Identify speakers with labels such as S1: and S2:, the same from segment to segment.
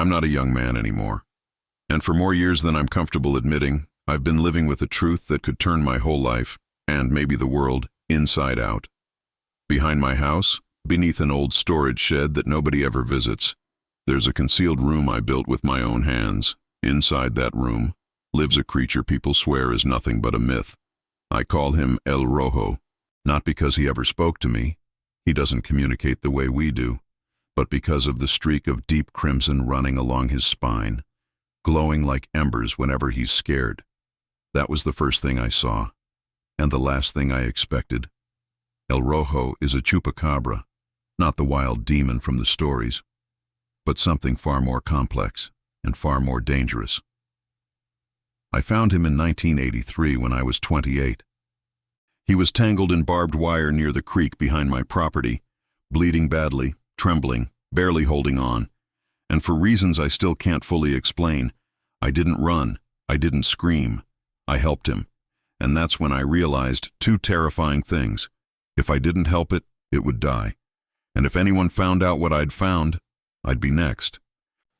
S1: I'm not a young man anymore. And for more years than I'm comfortable admitting, I've been living with a truth that could turn my whole life, and maybe the world, inside out. Behind my house, beneath an old storage shed that nobody ever visits, there's a concealed room I built with my own hands. Inside that room lives a creature people swear is nothing but a myth. I call him El Rojo, not because he ever spoke to me, he doesn't communicate the way we do, but because of the streak of deep crimson running along his spine, glowing like embers whenever he's scared. That was the first thing I saw, and the last thing I expected. El Rojo is a chupacabra, not the wild demon from the stories, but something far more complex and far more dangerous. I found him in 1983 when I was 28. He was tangled in barbed wire near the creek behind my property, bleeding badly, trembling, barely holding on. And for reasons I still can't fully explain, I didn't run, I didn't scream. I helped him. And that's when I realized two terrifying things. If I didn't help it, it would die. And if anyone found out what I'd found, I'd be next.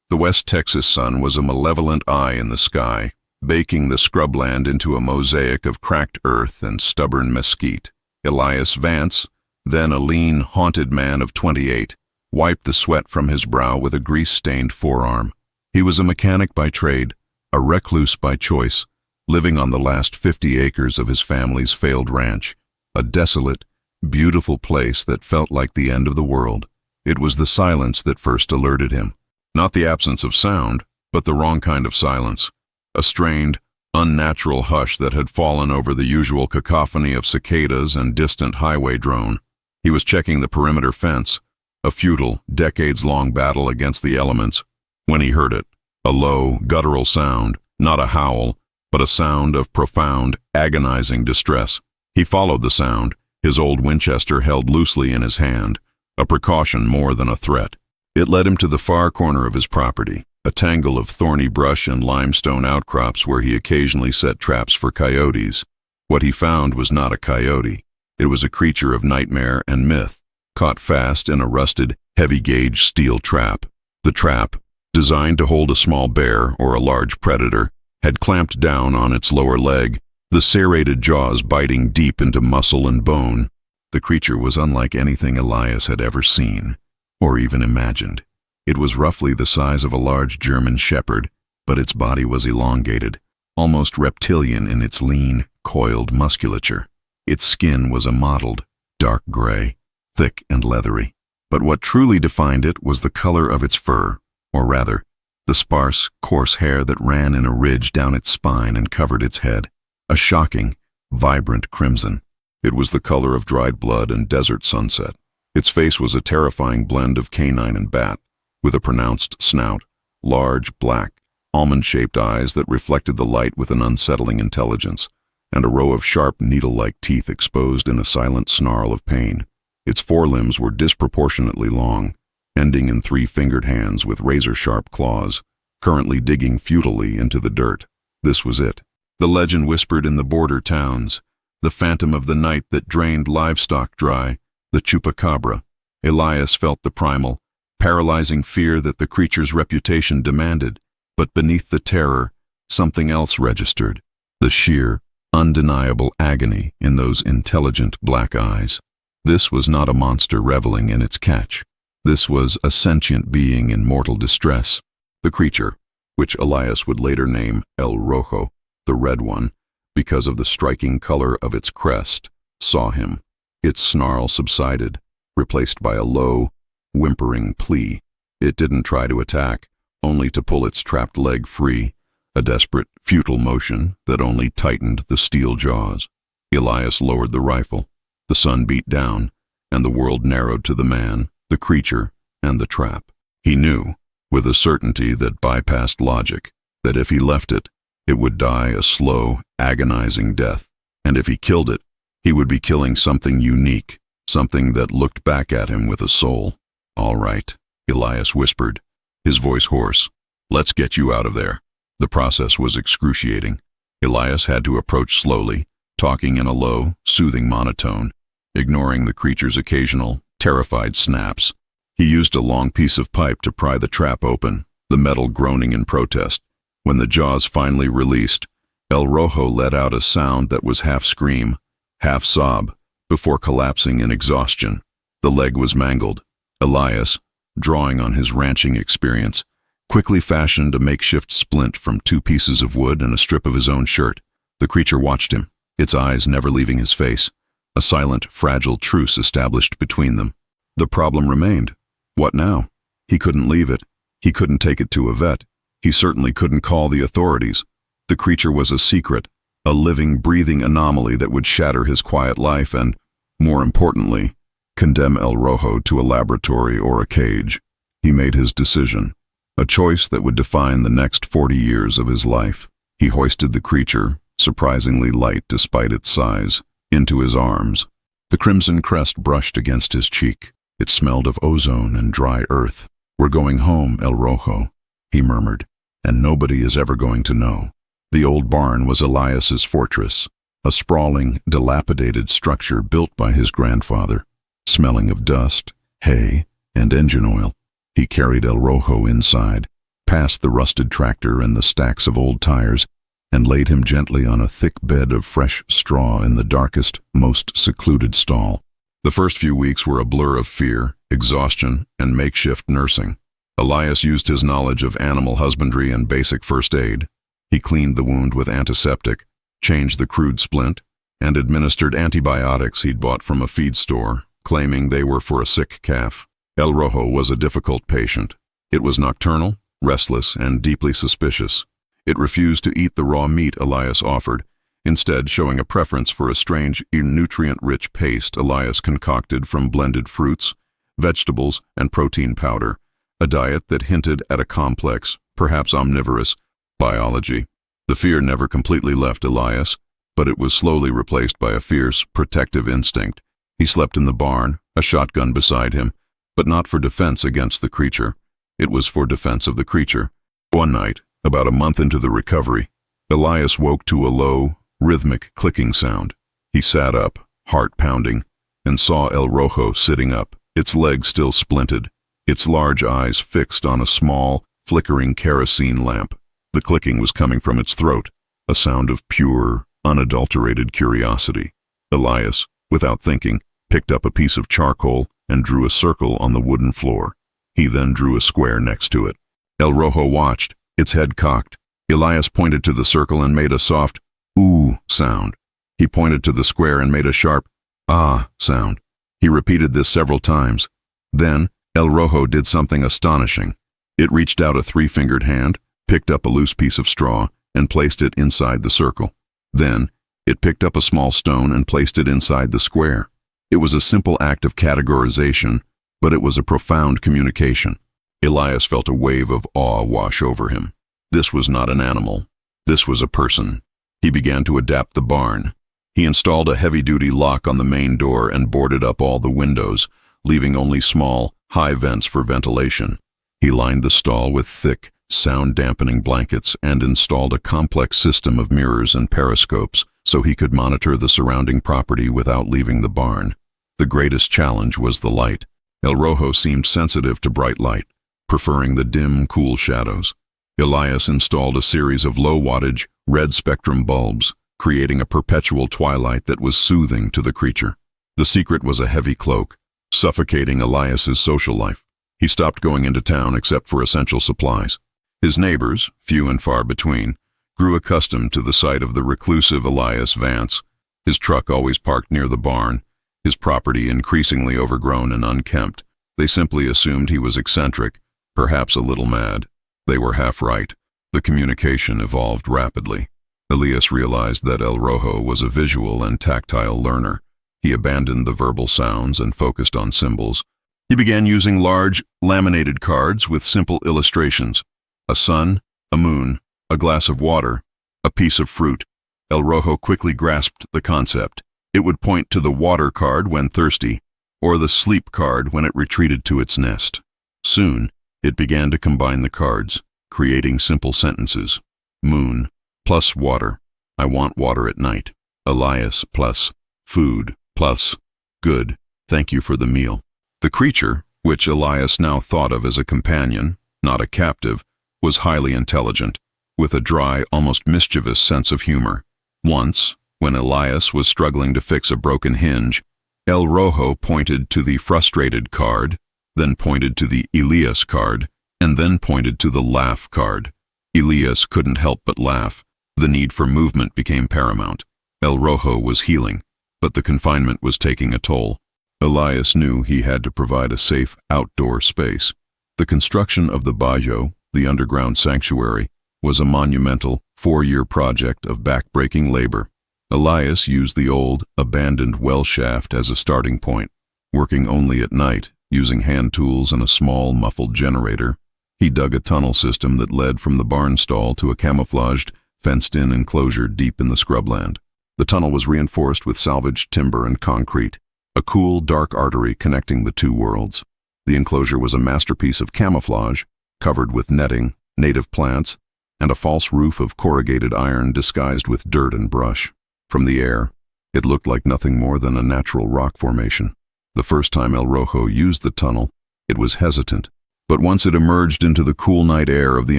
S1: The West Texas sun was a malevolent eye in the sky, baking the scrubland into a mosaic of cracked earth and stubborn mesquite. Elias Vance, then a lean, haunted man of 28, wiped the sweat from his brow with a grease-stained forearm. He was a mechanic by trade, a recluse by choice, living on the last 50 acres of his family's failed ranch, a desolate, beautiful place that felt like the end of the world. It was the silence that first alerted him. Not the absence of sound, but the wrong kind of silence. A strained, unnatural hush that had fallen over the usual cacophony of cicadas and distant highway drone. He was checking the perimeter fence, a futile, decades-long battle against the elements, when he heard it. A low, guttural sound, not a howl, but a sound of profound, agonizing distress. He followed the sound, his old Winchester held loosely in his hand, a precaution more than a threat. It led him to the far corner of his property, a tangle of thorny brush and limestone outcrops where he occasionally set traps for coyotes. What he found was not a coyote. It was a creature of nightmare and myth, caught fast in a rusted, heavy-gauge steel trap. The trap, designed to hold a small bear or a large predator, had clamped down on its lower leg, the serrated jaws biting deep into muscle and bone. The creature was unlike anything Elias had ever seen, or even imagined. It was roughly the size of a large German shepherd, but its body was elongated, almost reptilian in its lean, coiled musculature. Its skin was a mottled, dark gray, thick and leathery. But what truly defined it was the color of its fur, or rather, the sparse, coarse hair that ran in a ridge down its spine and covered its head, a shocking, vibrant crimson. It was the color of dried blood and desert sunset. Its face was a terrifying blend of canine and bat, with a pronounced snout, large, black, almond-shaped eyes that reflected the light with an unsettling intelligence, and a row of sharp, needle-like teeth exposed in a silent snarl of pain. Its forelimbs were disproportionately long, ending in three-fingered hands with razor-sharp claws, currently digging futilely into the dirt. This was it. The legend whispered in the border towns, the phantom of the night that drained livestock dry, the Chupacabra. Elias felt the primal, paralyzing fear that the creature's reputation demanded, but beneath the terror, something else registered, the sheer, undeniable agony in those intelligent black eyes. This was not a monster reveling in its catch. This was a sentient being in mortal distress. The creature, which Elias would later name El Rojo, the Red One, because of the striking color of its crest, saw him. Its snarl subsided, replaced by a low, whimpering plea. It didn't try to attack, only to pull its trapped leg free, a desperate, futile motion that only tightened the steel jaws. Elias lowered the rifle. The sun beat down, and the world narrowed to the man, the creature, and the trap. He knew, with a certainty that bypassed logic, that if he left it, it would die a slow, agonizing death, and if he killed it, he would be killing something unique, something that looked back at him with a soul. "All right," Elias whispered, his voice hoarse. "Let's get you out of there." The process was excruciating. Elias had to approach slowly, talking in a low, soothing monotone, ignoring the creature's occasional, terrified snaps. He used a long piece of pipe to pry the trap open, the metal groaning in protest. When the jaws finally released, El Rojo let out a sound that was half scream, half sob, before collapsing in exhaustion. The leg was mangled. Elias, drawing on his ranching experience, quickly fashioned a makeshift splint from 2 pieces of wood and a strip of his own shirt. The creature watched him, its eyes never leaving his face. A silent, fragile truce established between them. The problem remained. What now? He couldn't leave it. He couldn't take it to a vet. He certainly couldn't call the authorities. The creature was a secret, a living, breathing anomaly that would shatter his quiet life and, more importantly, condemn El Rojo to a laboratory or a cage. He made his decision, a choice that would define the next 40 years of his life. He hoisted the creature, surprisingly light despite its size, into his arms. The crimson crest brushed against his cheek. It smelled of ozone and dry earth. "We're going home, El Rojo," he murmured, "and nobody is ever going to know." The old barn was Elias's fortress, a sprawling, dilapidated structure built by his grandfather, smelling of dust, hay, and engine oil. He carried El Rojo inside, past the rusted tractor and the stacks of old tires, and laid him gently on a thick bed of fresh straw in the darkest, most secluded stall. The first few weeks were a blur of fear, exhaustion, and makeshift nursing. Elias used his knowledge of animal husbandry and basic first aid. He cleaned the wound with antiseptic, changed the crude splint, and administered antibiotics he'd bought from a feed store, claiming they were for a sick calf. El Rojo was a difficult patient. It was nocturnal, restless, and deeply suspicious. It refused to eat the raw meat Elias offered, instead showing a preference for a strange, nutrient-rich paste Elias concocted from blended fruits, vegetables, and protein powder, a diet that hinted at a complex, perhaps omnivorous, biology. The fear never completely left Elias, but it was slowly replaced by a fierce, protective instinct. He slept in the barn, a shotgun beside him, but not for defense against the creature. It was for defense of the creature. One night, about a month into the recovery, Elias woke to a low, rhythmic clicking sound. He sat up, heart pounding, and saw El Rojo sitting up, its legs still splinted, its large eyes fixed on a small, flickering kerosene lamp. The clicking was coming from its throat, a sound of pure, unadulterated curiosity. Elias, without thinking, picked up a piece of charcoal and drew a circle on the wooden floor. He then drew a square next to it. El Rojo watched, its head cocked. Elias pointed to the circle and made a soft, "ooh" sound. He pointed to the square and made a sharp, "ah" sound. He repeated this several times. Then, El Rojo did something astonishing. It reached out a 3-fingered hand, picked up a loose piece of straw, and placed it inside the circle. Then, it picked up a small stone and placed it inside the square. It was a simple act of categorization, but it was a profound communication. Elias felt a wave of awe wash over him. This was not an animal. This was a person. He began to adapt the barn. He installed a heavy-duty lock on the main door and boarded up all the windows, leaving only small, high vents for ventilation. He lined the stall with thick, sound-dampening blankets and installed a complex system of mirrors and periscopes so he could monitor the surrounding property without leaving the barn. The greatest challenge was the light. El Rojo seemed sensitive to bright light, preferring the dim, cool shadows. Elias installed a series of low-wattage, red-spectrum bulbs, creating a perpetual twilight that was soothing to the creature. The secret was a heavy cloak, suffocating Elias's social life. He stopped going into town except for essential supplies. His neighbors, few and far between, grew accustomed to the sight of the reclusive Elias Vance, his truck always parked near the barn, his property increasingly overgrown and unkempt. They simply assumed he was eccentric, perhaps a little mad. They were half right. The communication evolved rapidly. Elias realized that El Rojo was a visual and tactile learner. He abandoned the verbal sounds and focused on symbols. He began using large, laminated cards with simple illustrations. A sun, a moon, a glass of water, a piece of fruit. El Rojo quickly grasped the concept. It would point to the water card when thirsty, or the sleep card when it retreated to its nest. Soon, it began to combine the cards, creating simple sentences. Moon plus water. I want water at night. Elias plus food plus good. Thank you for the meal. The creature, which Elias now thought of as a companion, not a captive, was highly intelligent, with a dry, almost mischievous sense of humor. Once, when Elias was struggling to fix a broken hinge, El Rojo pointed to the frustrated card, then pointed to the Elias card, and then pointed to the laugh card. Elias couldn't help but laugh. The need for movement became paramount. El Rojo was healing, but the confinement was taking a toll. Elias knew he had to provide a safe outdoor space. The construction of the Bajo, the underground sanctuary, was a monumental 4-year project of back-breaking labor. Elias used the old, abandoned well shaft as a starting point. Working only at night, using hand tools and a small, muffled generator, he dug a tunnel system that led from the barn stall to a camouflaged, fenced-in enclosure deep in the scrubland. The tunnel was reinforced with salvaged timber and concrete, a cool, dark artery connecting the two worlds. The enclosure was a masterpiece of camouflage, covered with netting, native plants, and a false roof of corrugated iron disguised with dirt and brush. From the air, it looked like nothing more than a natural rock formation. The first time El Rojo used the tunnel, it was hesitant, but once it emerged into the cool night air of the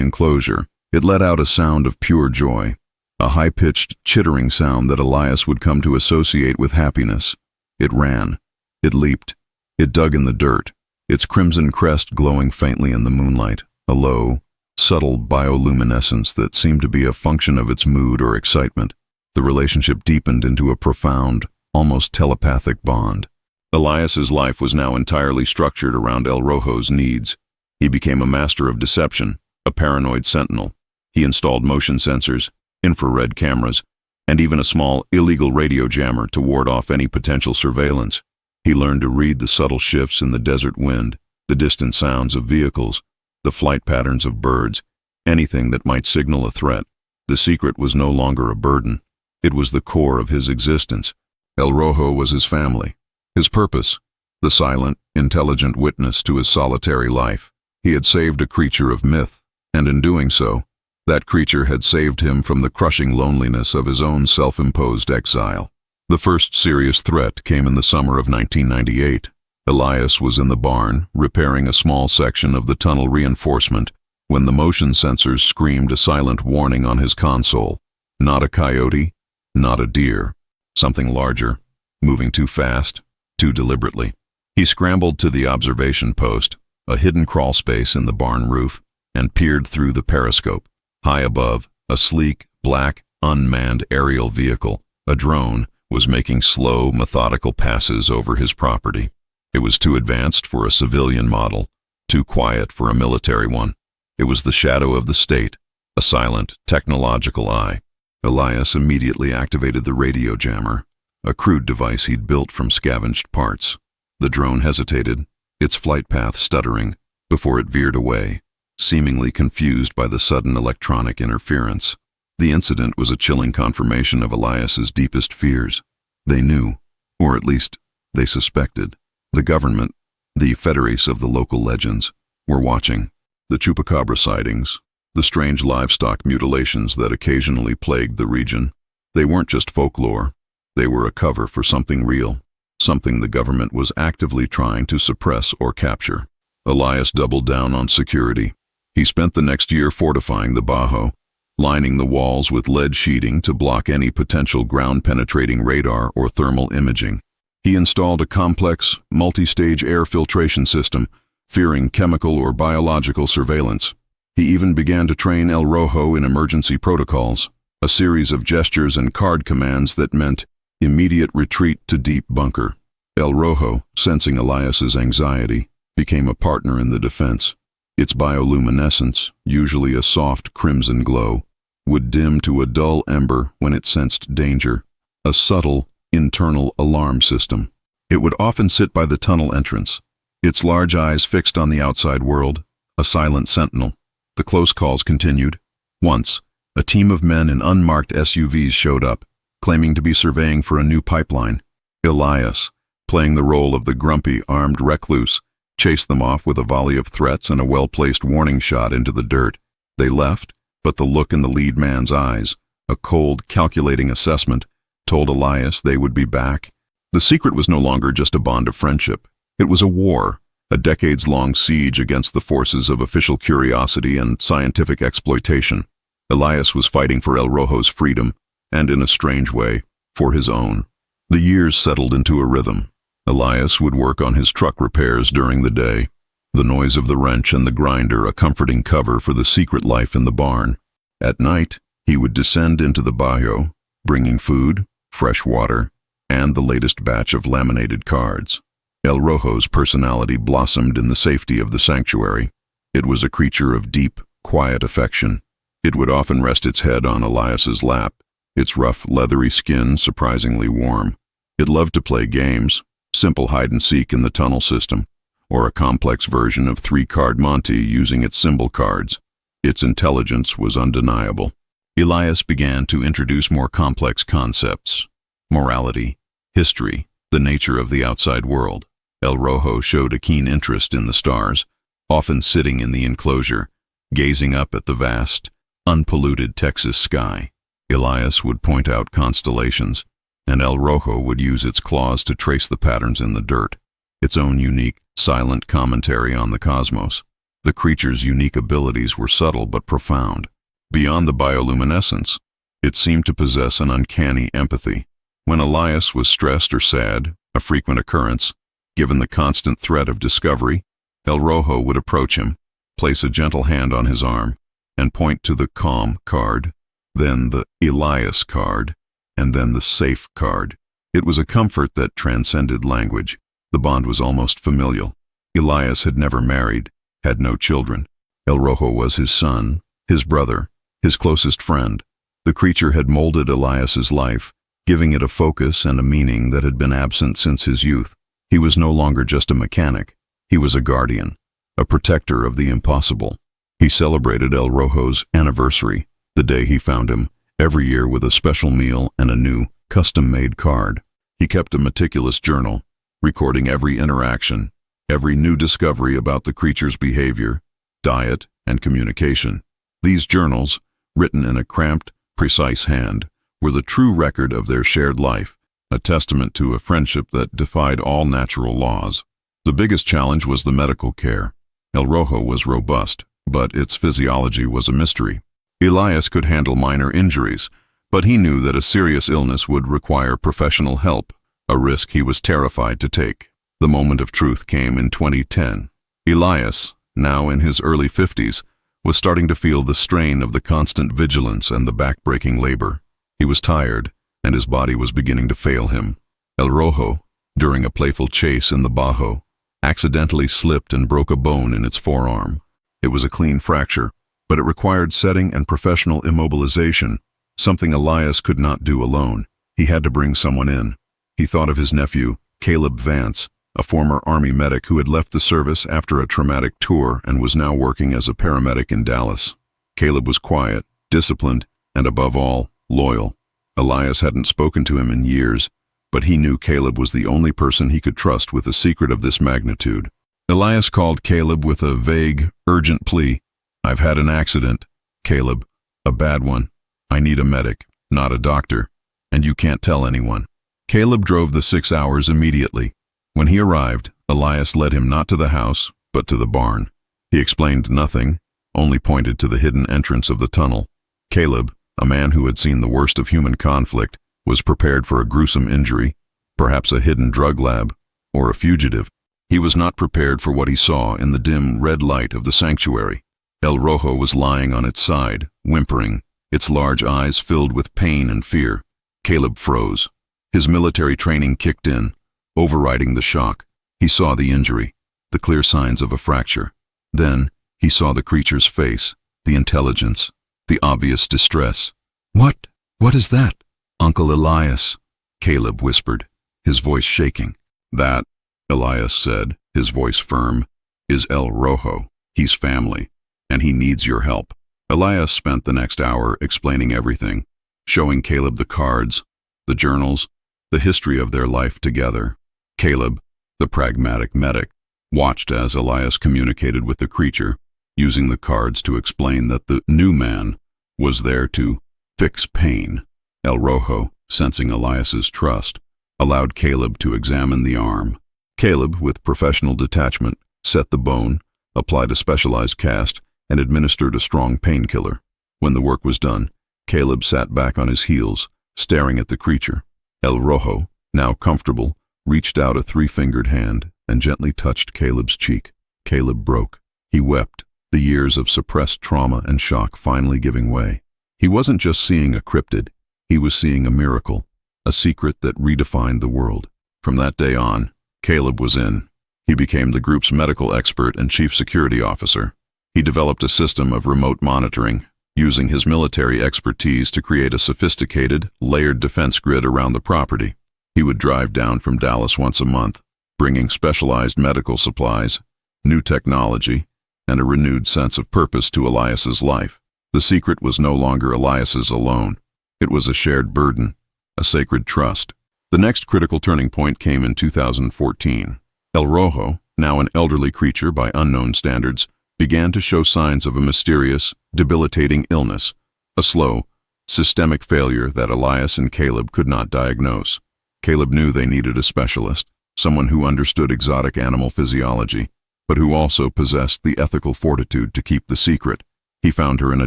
S1: enclosure, it let out a sound of pure joy, a high-pitched, chittering sound that Elias would come to associate with happiness. It ran, it leaped, it dug in the dirt, its crimson crest glowing faintly in the moonlight, a low, subtle bioluminescence that seemed to be a function of its mood or excitement. The relationship deepened into a profound, almost telepathic bond. Elias's life was now entirely structured around El Rojo's needs. He became a master of deception, a paranoid sentinel. He installed motion sensors, infrared cameras, and even a small, illegal radio jammer to ward off any potential surveillance. He learned to read the subtle shifts in the desert wind, the distant sounds of vehicles, the flight patterns of birds, anything that might signal a threat. The secret was no longer a burden. It was the core of his existence. El Rojo was his family, his purpose, the silent, intelligent witness to his solitary life. He had saved a creature of myth, and in doing so, that creature had saved him from the crushing loneliness of his own self-imposed exile. The first serious threat came in the summer of 1998. Elias was in the barn, repairing a small section of the tunnel reinforcement, when the motion sensors screamed a silent warning on his console. Not a coyote, not a deer. Something larger, moving too fast, too deliberately. He scrambled to the observation post, a hidden crawl space in the barn roof, and peered through the periscope. High above, a sleek, black, unmanned aerial vehicle, a drone, was making slow, methodical passes over his property. It was too advanced for a civilian model, too quiet for a military one. It was the shadow of the state, a silent, technological eye. Elias immediately activated the radio jammer, a crude device he'd built from scavenged parts. The drone hesitated, its flight path stuttering, before it veered away, seemingly confused by the sudden electronic interference. The incident was a chilling confirmation of Elias's deepest fears. They knew, or at least they suspected. The government, the federates of the local legends, were watching. The Chupacabra sightings, the strange livestock mutilations that occasionally plagued the region, they weren't just folklore. They were a cover for something real, something the government was actively trying to suppress or capture. Elias doubled down on security. He spent the next year fortifying the Bajo, lining the walls with lead sheeting to block any potential ground-penetrating radar or thermal imaging. He installed a complex, multi-stage air filtration system, fearing chemical or biological surveillance. He even began to train El Rojo in emergency protocols, a series of gestures and card commands that meant immediate retreat to deep bunker. El Rojo, sensing Elias's anxiety, became a partner in the defense. Its bioluminescence, usually a soft crimson glow, would dim to a dull ember when it sensed danger, a subtle, internal alarm system. It would often sit by the tunnel entrance, its large eyes fixed on the outside world, a silent sentinel. The close calls continued. Once, a team of men in unmarked SUVs showed up, claiming to be surveying for a new pipeline. Elias, playing the role of the grumpy, armed recluse, chased them off with a volley of threats and a well-placed warning shot into the dirt. They left, but the look in the lead man's eyes, a cold, calculating assessment, told Elias they would be back. The secret was no longer just a bond of friendship. It was a war, a decades-long siege against the forces of official curiosity and scientific exploitation. Elias was fighting for El Rojo's freedom, and in a strange way, for his own. The years settled into a rhythm. Elias would work on his truck repairs during the day, the noise of the wrench and the grinder a comforting cover for the secret life in the barn. At night, he would descend into the barrio, bringing food, fresh water, and the latest batch of laminated cards. El Rojo's personality blossomed in the safety of the sanctuary. It was a creature of deep, quiet affection. It would often rest its head on Elias's lap, its rough, leathery skin surprisingly warm. It loved to play games, simple hide-and-seek in the tunnel system, or a complex version of three-card Monte using its symbol cards. Its intelligence was undeniable. Elias began to introduce more complex concepts: morality, history, the nature of the outside world. El Rojo showed a keen interest in the stars, often sitting in the enclosure, gazing up at the vast, unpolluted Texas sky. Elias would point out constellations, and El Rojo would use its claws to trace the patterns in the dirt, its own unique, silent commentary on the cosmos. The creature's unique abilities were subtle but profound. Beyond the bioluminescence, it seemed to possess an uncanny empathy. When Elias was stressed or sad, a frequent occurrence, given the constant threat of discovery, El Rojo would approach him, place a gentle hand on his arm, and point to the calm card, then the Elias card, and then the safe card. It was a comfort that transcended language. The bond was almost familial. Elias had never married, had no children. El Rojo was his son, his brother, his closest friend. The creature had molded Elias's life, giving it a focus and a meaning that had been absent since his youth. He was no longer just a mechanic. He was a guardian, a protector of the impossible. He celebrated El Rojo's anniversary, the day he found him, every year with a special meal and a new, custom-made card. He kept a meticulous journal, recording every interaction, every new discovery about the creature's behavior, diet, and communication. These journals, written in a cramped, precise hand, were the true record of their shared life, a testament to a friendship that defied all natural laws. The biggest challenge was the medical care. El Rojo was robust, but its physiology was a mystery. Elias could handle minor injuries, but he knew that a serious illness would require professional help, a risk he was terrified to take. The moment of truth came in 2010. Elias, now in his early 50s, was starting to feel the strain of the constant vigilance and the back-breaking labor. He was tired, and his body was beginning to fail him. El Rojo, during a playful chase in the Bajo, accidentally slipped and broke a bone in its forearm. It was a clean fracture, but it required setting and professional immobilization, something Elias could not do alone. He had to bring someone in. He thought of his nephew, Caleb Vance, a former Army medic who had left the service after a traumatic tour and was now working as a paramedic in Dallas. Caleb was quiet, disciplined, and above all, loyal. Elias hadn't spoken to him in years, but he knew Caleb was the only person he could trust with a secret of this magnitude. Elias called Caleb with a vague, urgent plea. "I've had an accident, Caleb, a bad one. I need a medic, not a doctor, and you can't tell anyone." Caleb drove the 6 hours immediately. When he arrived, Elias led him not to the house, but to the barn. He explained nothing, only pointed to the hidden entrance of the tunnel. Caleb, a man who had seen the worst of human conflict, was prepared for a gruesome injury, perhaps a hidden drug lab, or a fugitive. He was not prepared for what he saw in the dim red light of the sanctuary. El Rojo was lying on its side, whimpering, its large eyes filled with pain and fear. Caleb froze. His military training kicked in, overriding the shock. He saw the injury, the clear signs of a fracture. Then, he saw the creature's face, the intelligence, the obvious distress. What is that, Uncle Elias?" Caleb whispered, his voice shaking. "That," Elias said, his voice firm, "is El Rojo. He's family, and he needs your help." Elias spent the next hour explaining everything, showing Caleb the cards, the journals, the history of their life together. Caleb, the pragmatic medic, watched as Elias communicated with the creature, using the cards to explain that the new man was there to fix pain. El Rojo, sensing Elias's trust, allowed Caleb to examine the arm. Caleb, with professional detachment, set the bone, applied a specialized cast, and administered a strong painkiller. When the work was done, Caleb sat back on his heels, staring at the creature. El Rojo, now comfortable, reached out a three-fingered hand and gently touched Caleb's cheek. Caleb broke. He wept, the years of suppressed trauma and shock finally giving way. He wasn't just seeing a cryptid, he was seeing a miracle, a secret that redefined the world. From that day on, Caleb was in. He became the group's medical expert and chief security officer. He developed a system of remote monitoring, using his military expertise to create a sophisticated, layered defense grid around the property. He would drive down from Dallas once a month, bringing specialized medical supplies, new technology, and a renewed sense of purpose to Elias's life. The secret was no longer Elias's alone. It was a shared burden, a sacred trust. The next critical turning point came in 2014. El Rojo, now an elderly creature by unknown standards, began to show signs of a mysterious, debilitating illness, a slow, systemic failure that Elias and Caleb could not diagnose. Caleb knew they needed a specialist, someone who understood exotic animal physiology, but who also possessed the ethical fortitude to keep the secret. He found her in a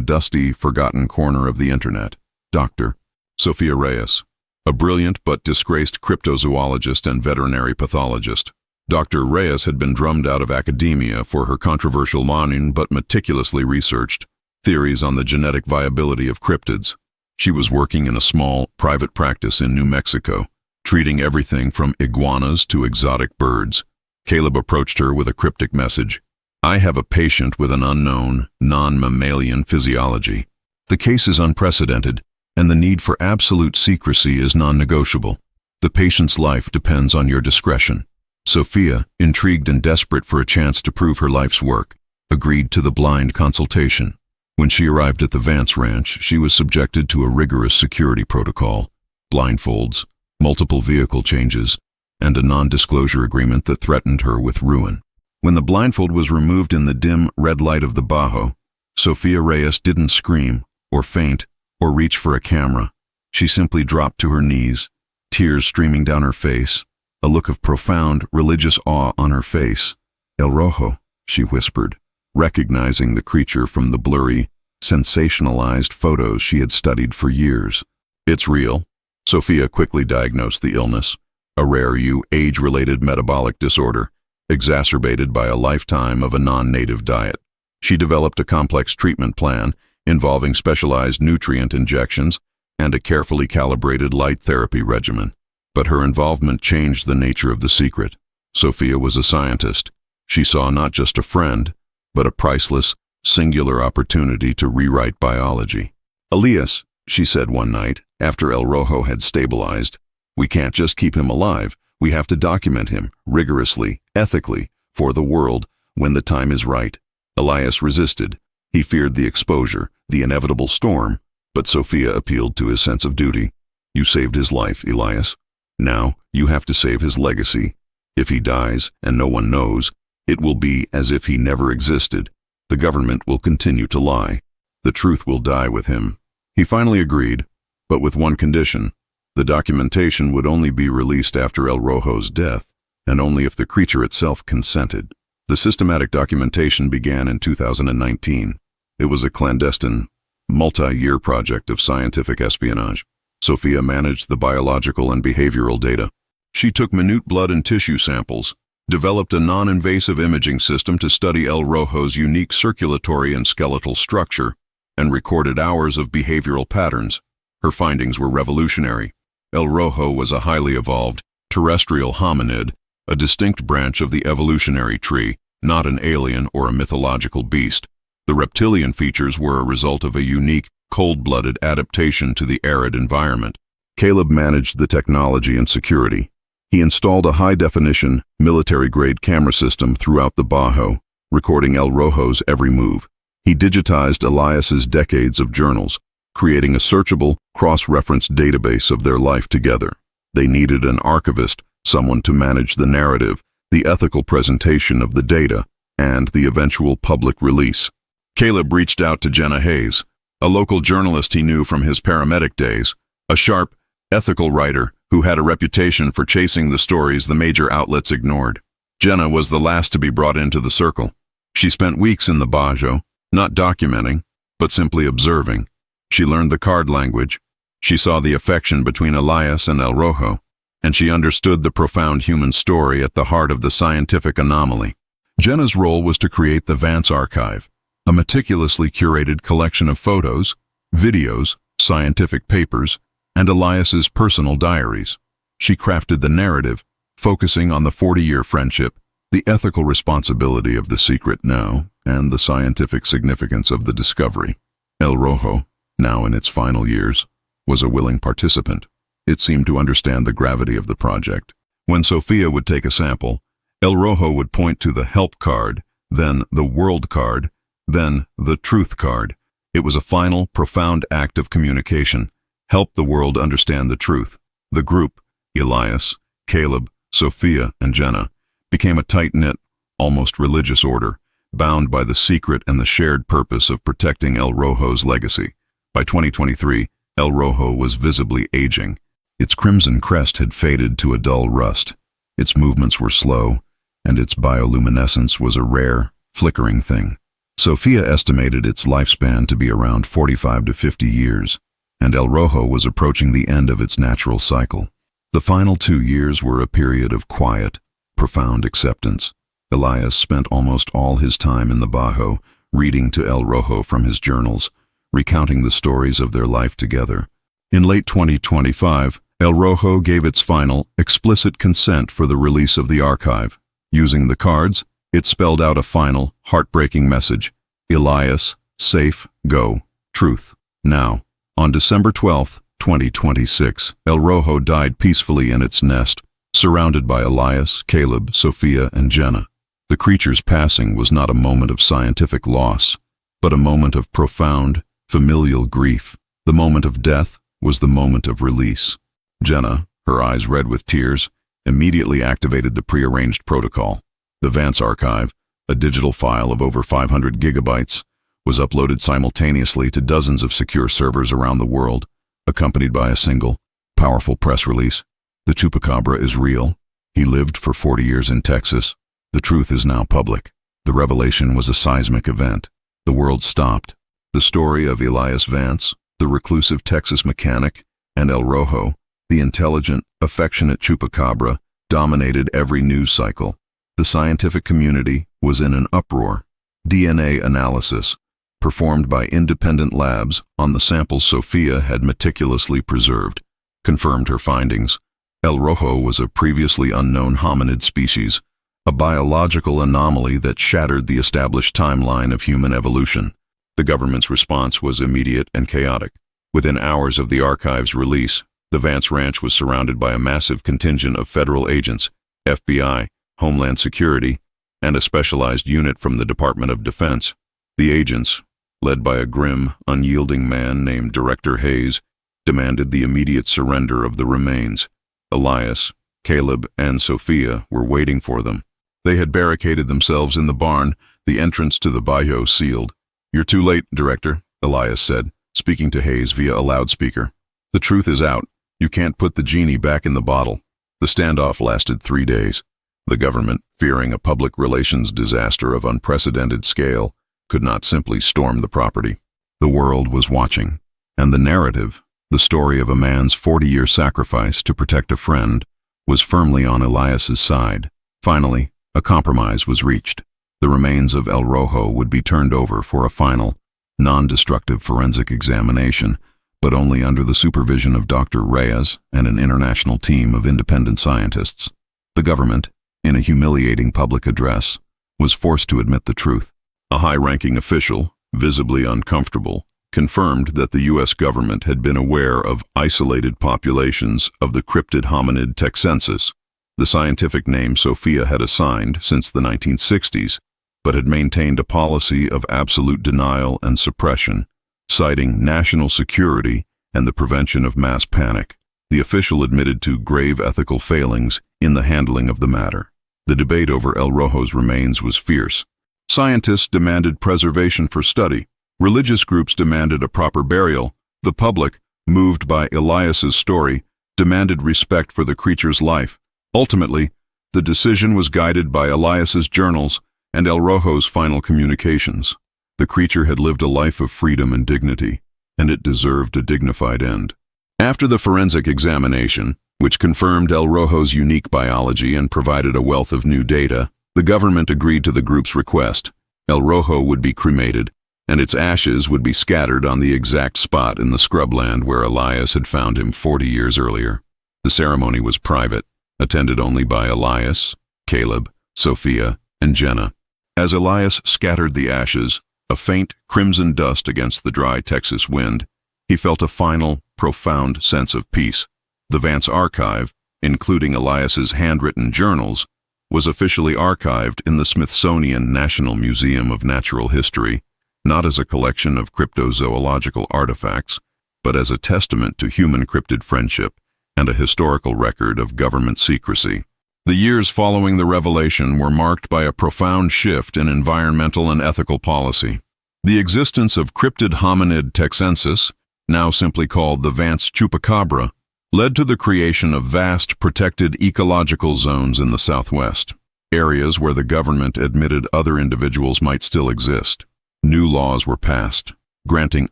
S1: dusty, forgotten corner of the internet. Dr. Sofia Reyes, a brilliant but disgraced cryptozoologist and veterinary pathologist. Dr. Reyes had been drummed out of academia for her controversial moaning but meticulously researched theories on the genetic viability of cryptids. She was working in a small, private practice in New Mexico, treating everything from iguanas to exotic birds. Caleb approached her with a cryptic message. "I have a patient with an unknown, non-mammalian physiology. The case is unprecedented, and the need for absolute secrecy is non-negotiable. The patient's life depends on your discretion." Sophia, intrigued and desperate for a chance to prove her life's work, agreed to the blind consultation. When she arrived at the Vance Ranch, she was subjected to a rigorous security protocol, blindfolds, multiple vehicle changes, and a non-disclosure agreement that threatened her with ruin. When the blindfold was removed in the dim red light of the Bajo, Sofia Reyes didn't scream, or faint, or reach for a camera. She simply dropped to her knees, tears streaming down her face, a look of profound, religious awe on her face. "El Rojo," she whispered, recognizing the creature from the blurry, sensationalized photos she had studied for years. "It's real." Sophia quickly diagnosed the illness, a rare age-related metabolic disorder, exacerbated by a lifetime of a non-native diet. She developed a complex treatment plan involving specialized nutrient injections and a carefully calibrated light therapy regimen. But her involvement changed the nature of the secret. Sophia was a scientist. She saw not just a friend, but a priceless, singular opportunity to rewrite biology. "Elias," she said one night, after El Rojo had stabilized, "we can't just keep him alive. We have to document him, rigorously, ethically, for the world, when the time is right." Elias resisted. He feared the exposure, the inevitable storm, but Sophia appealed to his sense of duty. "You saved his life, Elias. Now, you have to save his legacy. If he dies, and no one knows, it will be as if he never existed. The government will continue to lie. The truth will die with him." He finally agreed, but with one condition. The documentation would only be released after El Rojo's death, and only if the creature itself consented. The systematic documentation began in 2019. It was a clandestine, multi-year project of scientific espionage. Sophia managed the biological and behavioral data. She took minute blood and tissue samples, developed a non-invasive imaging system to study El Rojo's unique circulatory and skeletal structure, and recorded hours of behavioral patterns. Her findings were revolutionary. El Rojo was a highly evolved, terrestrial hominid, a distinct branch of the evolutionary tree, not an alien or a mythological beast. The reptilian features were a result of a unique, cold-blooded adaptation to the arid environment. Caleb managed the technology and security. He installed a high-definition, military-grade camera system throughout the Bajo, recording El Rojo's every move. He digitized Elias's decades of journals, creating a searchable, cross-reference database of their life together. They needed an archivist, someone to manage the narrative, the ethical presentation of the data, and the eventual public release. Caleb reached out to Jenna Hayes, a local journalist he knew from his paramedic days, a sharp, ethical writer who had a reputation for chasing the stories the major outlets ignored. Jenna was the last to be brought into the circle. She spent weeks in the Bajo, not documenting, but simply observing. She learned the card language. She saw the affection between Elias and El Rojo, and she understood the profound human story at the heart of the scientific anomaly. Jenna's role was to create the Vance Archive, a meticulously curated collection of photos, videos, scientific papers, and Elias's personal diaries. She crafted the narrative, focusing on the 40-year friendship, the ethical responsibility of the secret now, and the scientific significance of the discovery. El Rojo, now in its final years, was a willing participant. It seemed to understand the gravity of the project. When Sophia would take a sample, El Rojo would point to the help card, then the world card, then the truth card. It was a final, profound act of communication. Help the world understand the truth. The group, Elias, Caleb, Sophia, and Jenna, became a tight-knit, almost religious order, bound by the secret and the shared purpose of protecting El Rojo's legacy. By 2023, El Rojo was visibly aging. Its crimson crest had faded to a dull rust. Its movements were slow, and its bioluminescence was a rare, flickering thing. Sophia estimated its lifespan to be around 45 to 50 years, and El Rojo was approaching the end of its natural cycle. The final 2 years were a period of quiet, profound acceptance. Elias spent almost all his time in the Bajo, reading to El Rojo from his journals, recounting the stories of their life together. In late 2025, El Rojo gave its final, explicit consent for the release of the archive. Using the cards, it spelled out a final, heartbreaking message: Elias, safe, go, truth. Now, on December 12, 2026, El Rojo died peacefully in its nest, surrounded by Elias, Caleb, Sophia, and Jenna. The creature's passing was not a moment of scientific loss, but a moment of profound, familial grief. The moment of death was the moment of release. Jenna, her eyes red with tears, immediately activated the prearranged protocol. The Vance Archive, a digital file of over 500 gigabytes, was uploaded simultaneously to dozens of secure servers around the world, accompanied by a single, powerful press release. The Chupacabra is real. He lived for 40 years in Texas. The truth is now public. The revelation was a seismic event. The world stopped. The story of Elias Vance, the reclusive Texas mechanic, and El Rojo, the intelligent, affectionate Chupacabra, dominated every news cycle. The scientific community was in an uproar. DNA analysis, performed by independent labs on the samples Sophia had meticulously preserved, confirmed her findings. El Rojo was a previously unknown hominid species, a biological anomaly that shattered the established timeline of human evolution. The government's response was immediate and chaotic. Within hours of the archive's release, the Vance Ranch was surrounded by a massive contingent of federal agents, FBI, Homeland Security, and a specialized unit from the Department of Defense. The agents, led by a grim, unyielding man named Director Hayes, demanded the immediate surrender of the remains. Elias, Caleb, and Sophia were waiting for them. They had barricaded themselves in the barn, the entrance to the Bajo sealed. "You're too late, Director," Elias said, speaking to Hayes via a loudspeaker. "The truth is out. You can't put the genie back in the bottle." The standoff lasted 3 days. The government, fearing a public relations disaster of unprecedented scale, could not simply storm the property. The world was watching, and the narrative, the story of a man's 40-year sacrifice to protect a friend, was firmly on Elias's side. Finally, a compromise was reached. The remains of El Rojo would be turned over for a final, non-destructive forensic examination, but only under the supervision of Dr. Reyes and an international team of independent scientists. The government, in a humiliating public address, was forced to admit the truth. A high-ranking official, visibly uncomfortable, confirmed that the U.S. government had been aware of isolated populations of the cryptid hominid Texensis. The scientific name Sophia had assigned since the 1960s, but had maintained a policy of absolute denial and suppression, citing national security and the prevention of mass panic. The official admitted to grave ethical failings in the handling of the matter. The debate over El Rojo's remains was fierce. Scientists demanded preservation for study. Religious groups demanded a proper burial. The public, moved by Elias's story, demanded respect for the creature's life. Ultimately, The decision was guided by Elias's journals and El Rojo's final communications. The creature had lived a life of freedom and dignity, and it deserved a dignified end. After the forensic examination, which confirmed El Rojo's unique biology and provided a wealth of new data, the government agreed to the group's request. El Rojo would be cremated, and its ashes would be scattered on the exact spot in the scrubland where Elias had found him 40 years earlier. The ceremony was private, attended only by Elias, Caleb, Sophia, and Jenna. As Elias scattered the ashes, a faint crimson dust against the dry Texas wind, he felt a final, profound sense of peace. The Vance archive, including Elias's handwritten journals, was officially archived in the Smithsonian National Museum of Natural History, not as a collection of cryptozoological artifacts, but as a testament to human cryptid friendship and a historical record of government secrecy. The years following the revelation were marked by a profound shift in environmental and ethical policy. The existence of cryptid hominid texensis, now simply called the Vance Chupacabra, led to the creation of vast protected ecological zones in the Southwest, areas where the government admitted other individuals might still exist. New laws were passed, granting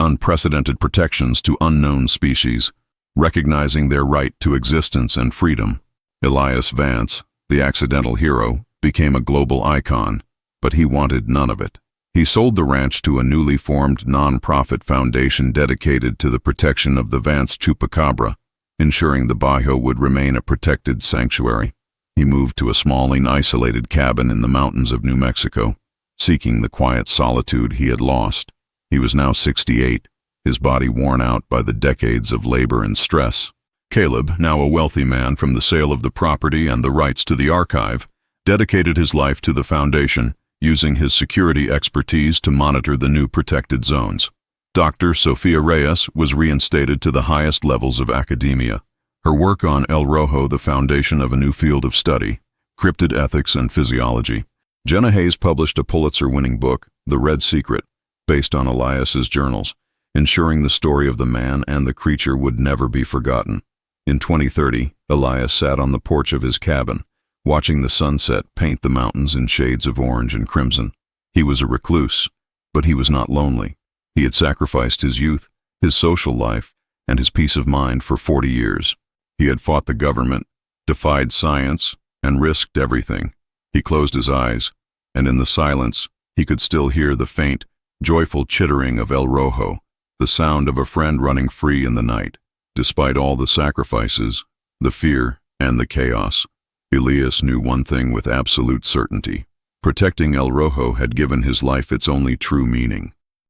S1: unprecedented protections to unknown species, recognizing their right to existence and freedom. Elias Vance, the accidental hero, became a global icon, but he wanted none of it. He sold the ranch to a newly formed non-profit foundation dedicated to the protection of the Vance Chupacabra, ensuring the Bajo would remain a protected sanctuary. He moved to a small and isolated cabin in the mountains of New Mexico, seeking the quiet solitude he had lost. He was now 68, his body worn out by the decades of labor and stress. Caleb, now a wealthy man from the sale of the property and the rights to the archive, dedicated his life to the foundation, using his security expertise to monitor the new protected zones. Dr. Sophia Reyes was reinstated to the highest levels of academia. Her work on El Rojo, the foundation of a new field of study, cryptid ethics and physiology. Jenna Hayes published a Pulitzer-winning book, The Red Secret, based on Elias's journals, ensuring the story of the man and the creature would never be forgotten. In 2030, Elias sat on the porch of his cabin, watching the sunset paint the mountains in shades of orange and crimson. He was a recluse, but he was not lonely. He had sacrificed his youth, his social life, and his peace of mind for 40 years. He had fought the government, defied science, and risked everything. He closed his eyes, and in the silence, he could still hear the faint, joyful chittering of El Rojo, the sound of a friend running free in the night. Despite all the sacrifices, the fear, and the chaos, Elias knew one thing with absolute certainty. Protecting El Rojo had given his life its only true meaning.